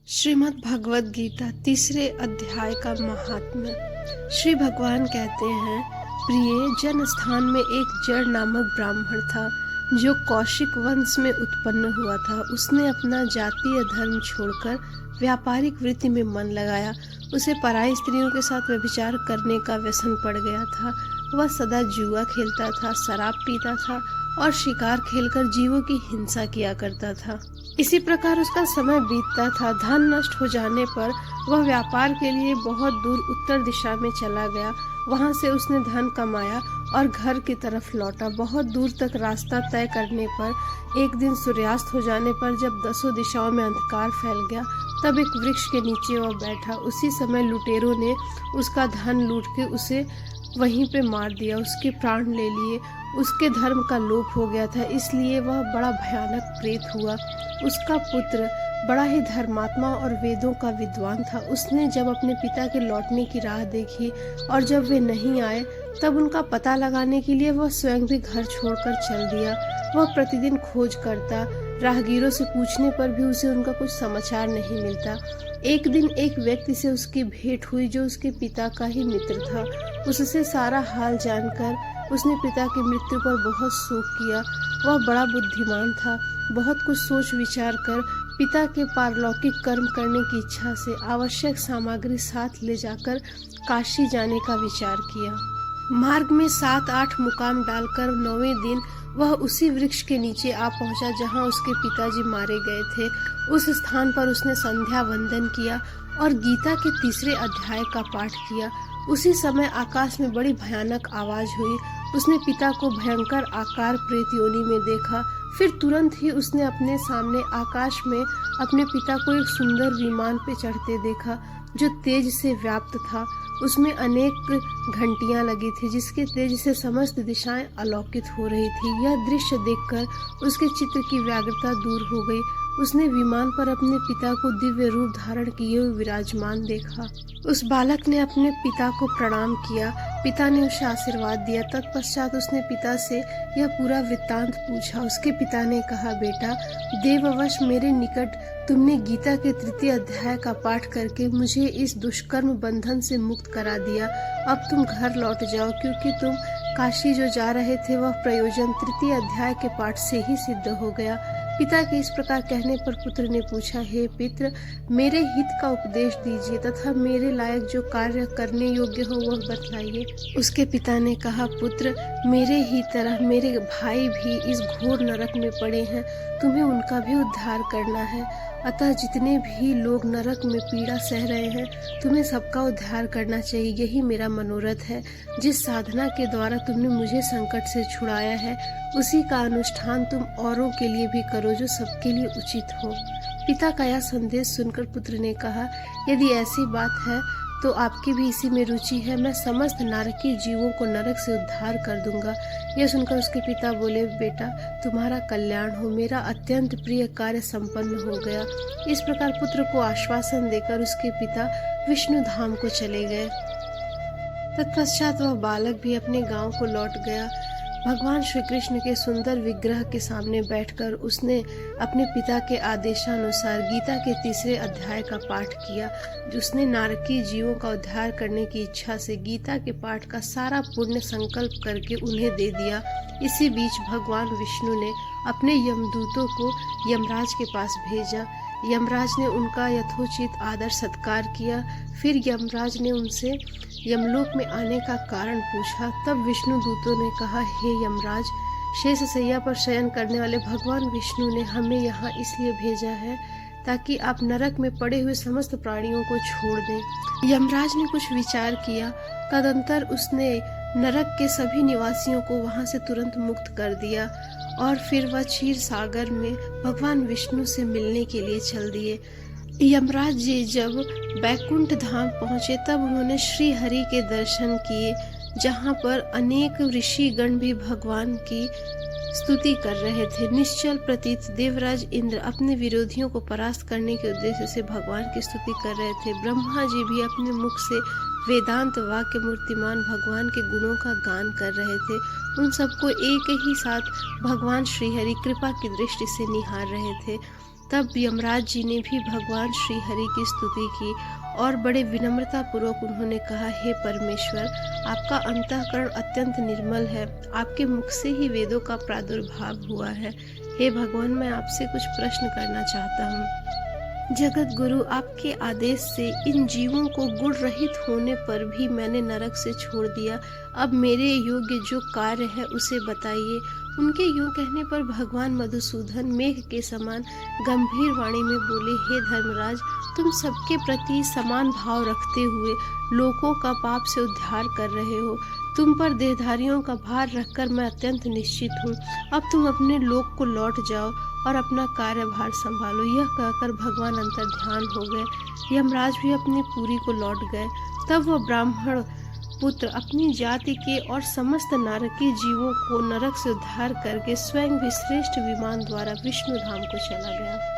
श्रीमद् भगवद गीता तीसरे अध्याय का महात्म्य। श्री भगवान कहते हैं, प्रिय, जन स्थान में एक जड़ नामक ब्राह्मण था जो कौशिक वंश में उत्पन्न हुआ था। उसने अपना जातीय धर्म छोड़कर व्यापारिक वृत्ति में मन लगाया। उसे पराई स्त्रियों के साथ व्यभिचार करने का व्यसन पड़ गया था। वह सदा जुआ खेलता था, शराब पीता था और शिकार खेलकर जीवों की हिंसा किया करता था। इसी प्रकार उसका समय बीतता था। धन नष्ट हो जाने पर वह व्यापार के लिए बहुत दूर उत्तर दिशा में चला गया। वहां से उसने धन कमाया और घर की तरफ लौटा। बहुत दूर तक रास्ता तय करने पर एक दिन सूर्यास्त हो जाने पर जब दसों दिशाओं में अंधकार फैल गया, तब एक वृक्ष के नीचे वह बैठा। उसी समय लुटेरों ने उसका धन लूट के उसे वहीं पे मार दिया, उसके प्राण ले लिए। उसके धर्म का लोप हो गया था, इसलिए वह बड़ा भयानक प्रेत हुआ। उसका पुत्र बड़ा ही धर्मात्मा और वेदों का विद्वान था। उसने जब अपने पिता के लौटने की राह देखी और जब वे नहीं आए, तब उनका पता लगाने के लिए वह स्वयं भी घर छोड़कर चल दिया। वह प्रतिदिन खोज करता, राहगीरों से पूछने पर भी उसे उनका कुछ समाचार नहीं मिलता। एक दिन एक व्यक्ति से उसकी भेंट हुई जो उसके पिता का ही मित्र था। उससे सारा हाल जानकर उसने पिता की मृत्यु पर बहुत शोक किया। वह बड़ा बुद्धिमान था। बहुत कुछ सोच विचार कर पिता के पारलौकिक कर्म करने की इच्छा से आवश्यक सामग्री साथ ले जाकर काशी जाने का विचार किया। मार्ग में 7-8 मुकाम डालकर 9वें दिन वह उसी वृक्ष के नीचे आ पहुंचा जहां उसके पिताजी मारे गए थे। उस स्थान पर उसने संध्या वंदन किया और गीता के तीसरे अध्याय का पाठ किया। उसी समय आकाश में बड़ी भयानक आवाज हुई। उसने पिता को भयंकर आकार प्रेत योनि में देखा। फिर तुरंत ही उसने अपने सामने आकाश में अपने पिता को एक सुंदर विमान पे चढ़ते देखा जो तेज से व्याप्त था। उसमें अनेक घंटियां लगी थी जिसके तेज से समस्त दिशाएं अलौकित हो रही थी। यह दृश्य देखकर उसके चित्त की व्याग्रता दूर हो गई। उसने विमान पर अपने पिता को दिव्य रूप धारण किए हुए विराजमान देखा। उस बालक ने अपने पिता को प्रणाम किया। पिता ने उसे आशीर्वाद दिया। तत्पश्चात उसने पिता से यह पूरा वृत्तांत पूछा। उसके पिता ने कहा, बेटा, देववश मेरे निकट तुमने गीता के तृतीय अध्याय का पाठ करके मुझे इस दुष्कर्म बंधन से मुक्त करा दिया। अब तुम घर लौट जाओ, क्योंकि तुम काशी जो जा रहे थे वह प्रयोजन तृतीय अध्याय के पाठ से ही सिद्ध हो गया। पिता के इस प्रकार कहने पर पुत्र ने पूछा, हे पित्र, मेरे हित का उपदेश दीजिए तथा मेरे लायक जो कार्य करने योग्य हो वह बतलाइए। उसके पिता ने कहा, पुत्र, मेरे ही तरह मेरे भाई भी इस घोर नरक में पड़े हैं। तुम्हें उनका भी उद्धार करना है। अतः जितने भी लोग नरक में पीड़ा सह रहे हैं, तुम्हें सबका उद्धार करना चाहिए। यही मेरा मनोरथ है। जिस साधना के द्वारा तुमने मुझे संकट से छुड़ाया है, उसी का अनुष्ठान तुम औरों के लिए भी करो जो सबके लिए उचित हो। पिता का यह संदेश सुनकर पुत्र ने कहा, यदि ऐसी बात है तो आपकी भी इसी में रुचि है। मैं समस्त नारकी जीवों को नरक से उद्धार कर दूंगा। यह सुनकर उसके पिता बोले, बेटा, तुम्हारा कल्याण हो। मेरा अत्यंत प्रिय कार्य संपन्न हो गया। इस प्रकार पुत्र को आश्वासन देकर उसके पिता विष्णु धाम को चले गए। तत्पश्चात वह बालक भी अपने गांव को लौट गया। भगवान श्री कृष्ण के सुंदर विग्रह के सामने बैठकर उसने अपने पिता के आदेशानुसार गीता के तीसरे अध्याय का पाठ किया। उसने नारकी जीवों का उद्धार करने की इच्छा से गीता के पाठ का सारा पुण्य संकल्प करके उन्हें दे दिया। इसी बीच भगवान विष्णु ने अपने यमदूतों को यमराज के पास भेजा। यमराज ने उनका यथोचित आदर सत्कार किया। फिर यमराज ने उनसे यमलोक में आने का कारण पूछा। तब विष्णु दूतों ने कहा, हे यमराज, शेष शैया पर शयन करने वाले भगवान विष्णु ने हमें यहाँ इसलिए भेजा है ताकि आप नरक में पड़े हुए समस्त प्राणियों को छोड़ दें। यमराज ने कुछ विचार किया। तदंतर उसने नरक के सभी निवासियों को वहां से तुरंत मुक्त कर दिया और फिर वह क्षीर सागर में भगवान विष्णु से मिलने के लिए चल दिए। यमराज जी जब बैकुंठ धाम पहुंचे तब उन्होंने श्री हरि के दर्शन किए, जहां पर अनेक ऋषिगण भी भगवान की स्तुति कर रहे थे। निश्चल प्रतीत देवराज इंद्र अपने विरोधियों को परास्त करने के उद्देश्य से भगवान की स्तुति कर रहे थे। ब्रह्मा जी भी अपने मुख से वेदांत वाक्य मूर्तिमान भगवान के गुणों का गान कर रहे थे। उन सबको एक ही साथ भगवान श्रीहरि कृपा की दृष्टि से निहार रहे थे। तब यमराज जी ने भी भगवान श्री हरि की स्तुति की और बड़े विनम्रता पूर्वक उन्होंने कहा, हे परमेश्वर, आपका अंतःकरण अत्यंत निर्मल है, आपके मुख से ही वेदों का प्रादुर्भाव हुआ है। हे भगवान, मैं आपसे कुछ प्रश्न करना चाहता हूँ। जगत गुरु, आपके आदेश से इन जीवों को गुण रहित होने पर भी मैंने नरक से छोड़ दिया। अब मेरे योग्य जो कार्य है उसे बताइए। उनके यूं कहने पर भगवान मधुसूदन मेघ के समान गंभीर वाणी में बोले, हे धर्मराज, तुम सबके प्रति समान भाव रखते हुए लोगों का पाप से उद्धार कर रहे हो। तुम पर देहधारियों का भार रखकर मैं अत्यंत निश्चित हूँ। अब तुम अपने लोक को लौट जाओ और अपना कार्यभार संभालो। यह कहकर भगवान अंतर्ध्यान हो गए। यमराज भी अपनी पुरी को लौट गए। तब वह ब्राह्मण पुत्र अपनी जाति के और समस्त नारकी जीवों को नरक से उद्धार करके स्वयं भी श्रेष्ठ विमान द्वारा विष्णु धाम को चला गया।